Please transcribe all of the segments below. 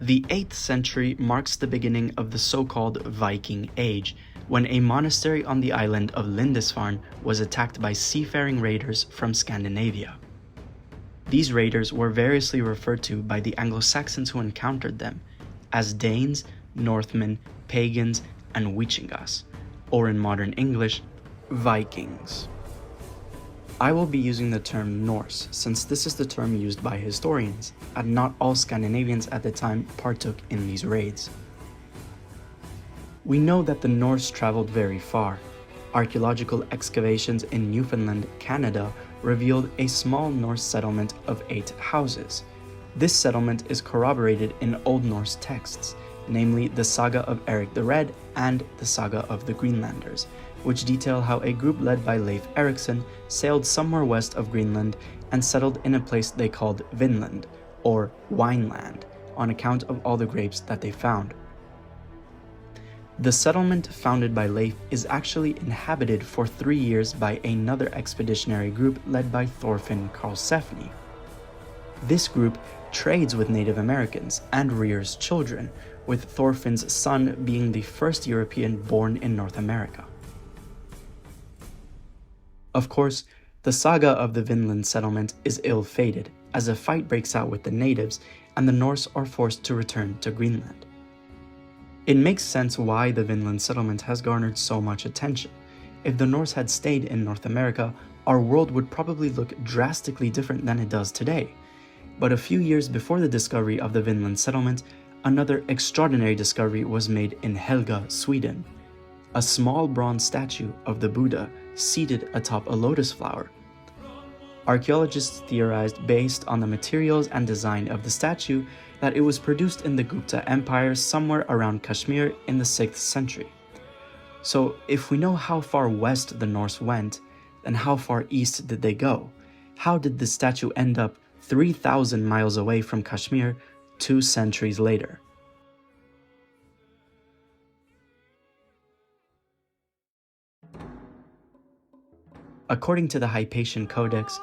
The 8th century marks the beginning of the so-called Viking Age, when a monastery on the island of Lindisfarne was attacked by seafaring raiders from Scandinavia. These raiders were variously referred to by the Anglo-Saxons who encountered them as Danes, Northmen, Pagans, and Vikingas, or in modern English, Vikings. I will be using the term Norse since this is the term used by historians, and not all Scandinavians at the time partook in these raids. We know that the Norse traveled very far. Archaeological excavations in Newfoundland, Canada revealed a small Norse settlement of 8 houses. This settlement is corroborated in Old Norse texts, namely the Saga of Eric the Red and the Saga of the Greenlanders, which detail how a group led by Leif Erikson sailed somewhere west of Greenland and settled in a place they called Vinland, or Wineland, on account of all the grapes that they found. The settlement founded by Leif is actually inhabited for 3 years by another expeditionary group led by Thorfinn Karlsefni. This group trades with Native Americans and rears children, with Thorfinn's son being the first European born in North America. Of course, the saga of the Vinland settlement is ill-fated, as a fight breaks out with the natives and the Norse are forced to return to Greenland. It makes sense why the Vinland settlement has garnered so much attention. If the Norse had stayed in North America, our world would probably look drastically different than it does today. But a few years before the discovery of the Vinland settlement, another extraordinary discovery was made in Helgö, Sweden. A small bronze statue of the Buddha seated atop a lotus flower. Archaeologists theorized, based on the materials and design of the statue, that it was produced in the Gupta Empire somewhere around Kashmir in the 6th century. So if we know how far west the Norse went, then how far east did they go? How did the statue end up 3,000 miles away from Kashmir 2 centuries later? According to the Hypatian Codex,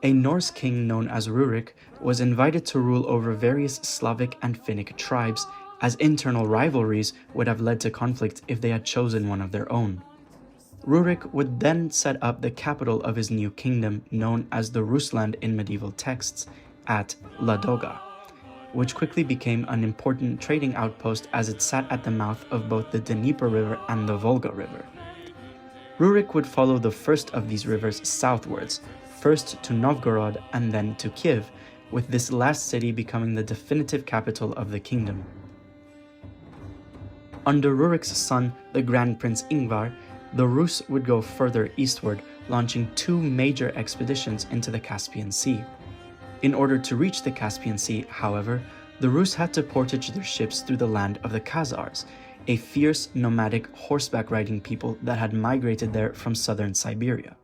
a Norse king known as Rurik was invited to rule over various Slavic and Finnic tribes, as internal rivalries would have led to conflict if they had chosen one of their own. Rurik would then set up the capital of his new kingdom, known as the Rusland in medieval texts, at Ladoga, which quickly became an important trading outpost as it sat at the mouth of both the Dnieper River and the Volga River. Rurik would follow the first of these rivers southwards, first to Novgorod and then to Kiev, with this last city becoming the definitive capital of the kingdom. Under Rurik's son, the Grand Prince Ingvar, the Rus would go further eastward, launching 2 major expeditions into the Caspian Sea. In order to reach the Caspian Sea, however, the Rus had to portage their ships through the land of the Khazars, a fierce, nomadic, horseback-riding people that had migrated there from southern Siberia.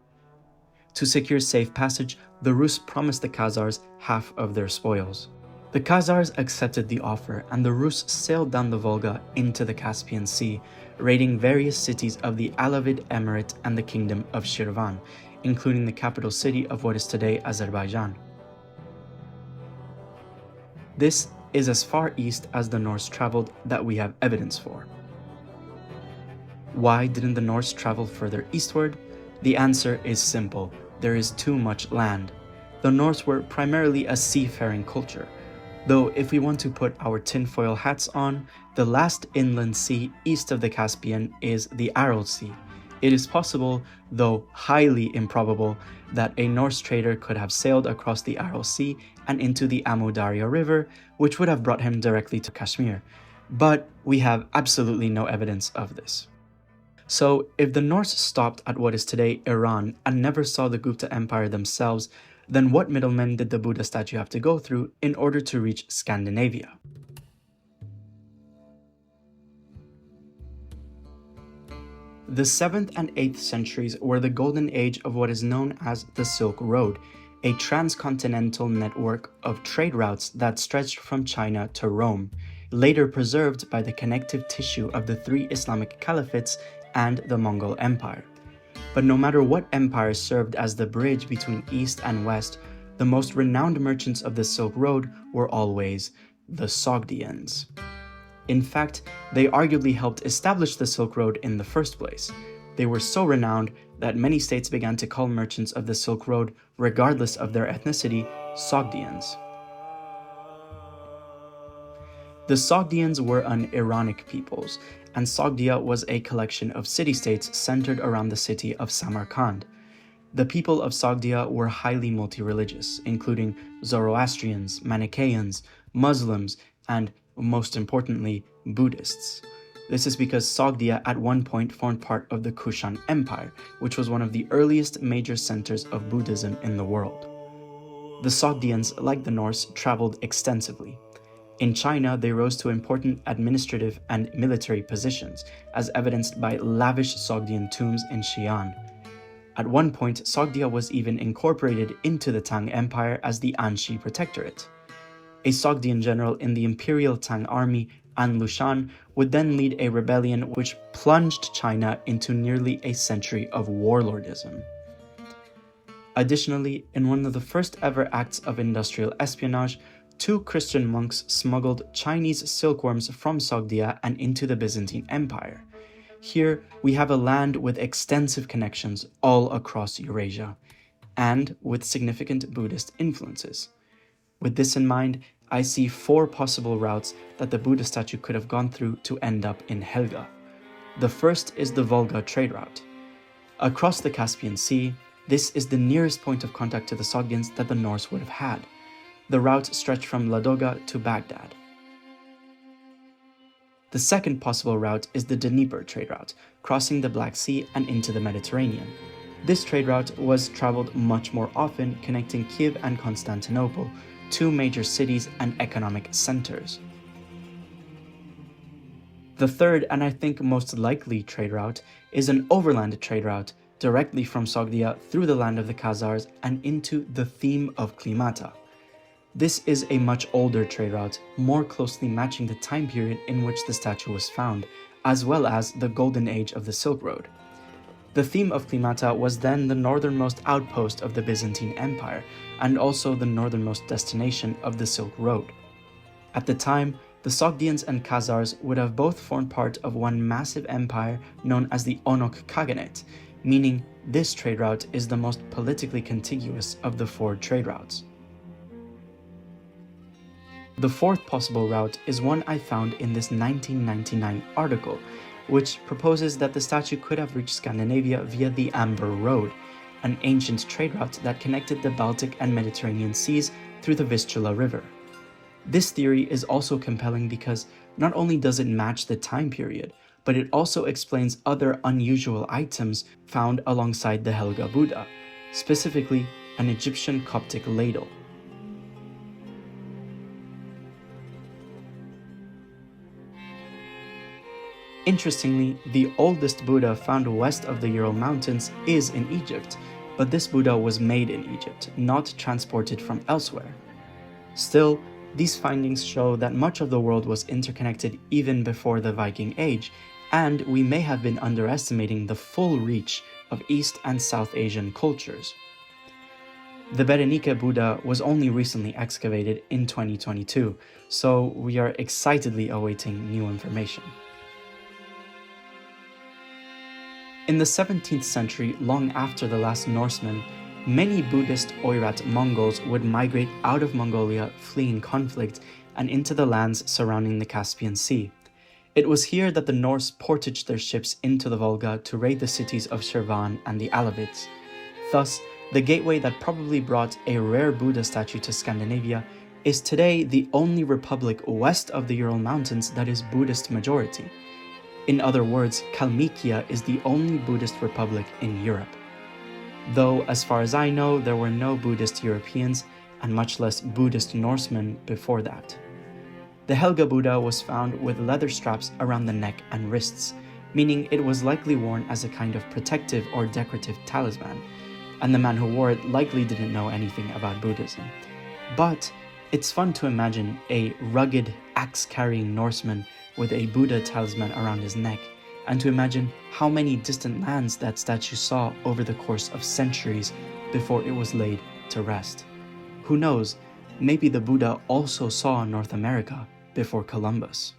To secure safe passage, the Rus promised the Khazars half of their spoils. The Khazars accepted the offer, and the Rus sailed down the Volga into the Caspian Sea, raiding various cities of the Alavid Emirate and the Kingdom of Shirvan, including the capital city of what is today Azerbaijan. This is as far east as the Norse traveled that we have evidence for. Why didn't the Norse travel further eastward? The answer is simple: there is too much land. The Norse were primarily a seafaring culture, though if we want to put our tinfoil hats on, the last inland sea east of the Caspian is the Aral Sea. It is possible, though highly improbable, that a Norse trader could have sailed across the Aral Sea and into the Amu Darya River, which would have brought him directly to Kashmir. But we have absolutely no evidence of this. So, if the Norse stopped at what is today Iran and never saw the Gupta Empire themselves, then what middlemen did the Buddha statue have to go through in order to reach Scandinavia? The 7th and 8th centuries were the golden age of what is known as the Silk Road, a transcontinental network of trade routes that stretched from China to Rome, later preserved by the connective tissue of the 3 Islamic caliphates and the Mongol Empire. But no matter what empire served as the bridge between East and West, the most renowned merchants of the Silk Road were always the Sogdians. In fact, they arguably helped establish the Silk Road in the first place. They were so renowned that many states began to call merchants of the Silk Road, regardless of their ethnicity, Sogdians. The Sogdians were an Iranic peoples, and Sogdia was a collection of city-states centered around the city of Samarkand. The people of Sogdia were highly multi-religious, including Zoroastrians, Manichaeans, Muslims, and, most importantly, Buddhists. This is because Sogdia at one point formed part of the Kushan Empire, which was one of the earliest major centers of Buddhism in the world. The Sogdians, like the Norse, traveled extensively. In China, they rose to important administrative and military positions, as evidenced by lavish Sogdian tombs in Xi'an. At one point, Sogdia was even incorporated into the Tang Empire as the Anxi Protectorate. A Sogdian general in the Imperial Tang army, An Lushan, would then lead a rebellion which plunged China into nearly a century of warlordism. Additionally, in one of the first ever acts of industrial espionage, 2 Christian monks smuggled Chinese silkworms from Sogdia and into the Byzantine Empire. Here, we have a land with extensive connections all across Eurasia, and with significant Buddhist influences. With this in mind, I see 4 possible routes that the Buddha statue could have gone through to end up in Helgö. The first is the Volga trade route. Across the Caspian Sea, this is the nearest point of contact to the Sogdians that the Norse would have had. The route stretched from Ladoga to Baghdad. The second possible route is the Dnieper trade route, crossing the Black Sea and into the Mediterranean. This trade route was traveled much more often, connecting Kiev and Constantinople, 2 major cities and economic centers. The third, and I think most likely trade route, is an overland trade route, directly from Sogdia through the land of the Khazars and into the theme of Klimata. This is a much older trade route, more closely matching the time period in which the statue was found, as well as the golden age of the Silk Road. The theme of Klimata was then the northernmost outpost of the Byzantine Empire, and also the northernmost destination of the Silk Road. At the time, the Sogdians and Khazars would have both formed part of one massive empire known as the Onok Khaganate, meaning this trade route is the most politically contiguous of the 4 trade routes. The fourth possible route is one I found in this 1999 article, which proposes that the statue could have reached Scandinavia via the Amber Road, an ancient trade route that connected the Baltic and Mediterranean seas through the Vistula River. This theory is also compelling because not only does it match the time period, but it also explains other unusual items found alongside the Helgö Buddha, specifically an Egyptian Coptic ladle. Interestingly, the oldest Buddha found west of the Ural Mountains is in Egypt, but this Buddha was made in Egypt, not transported from elsewhere. Still, these findings show that much of the world was interconnected even before the Viking Age, and we may have been underestimating the full reach of East and South Asian cultures. The Berenike Buddha was only recently excavated in 2022, so we are excitedly awaiting new information. In the 17th century, long after the last Norsemen, many Buddhist Oirat Mongols would migrate out of Mongolia, fleeing conflict, and into the lands surrounding the Caspian Sea. It was here that the Norse portaged their ships into the Volga to raid the cities of Shirvan and the Alavids. Thus, the gateway that probably brought a rare Buddha statue to Scandinavia is today the only republic west of the Ural Mountains that is Buddhist majority. In other words, Kalmykia is the only Buddhist republic in Europe. Though, as far as I know, there were no Buddhist Europeans, and much less Buddhist Norsemen before that. The Helgö Buddha was found with leather straps around the neck and wrists, meaning it was likely worn as a kind of protective or decorative talisman, and the man who wore it likely didn't know anything about Buddhism. But it's fun to imagine a rugged, axe-carrying Norseman with a Buddha talisman around his neck, and to imagine how many distant lands that statue saw over the course of centuries before it was laid to rest. Who knows, maybe the Buddha also saw North America before Columbus.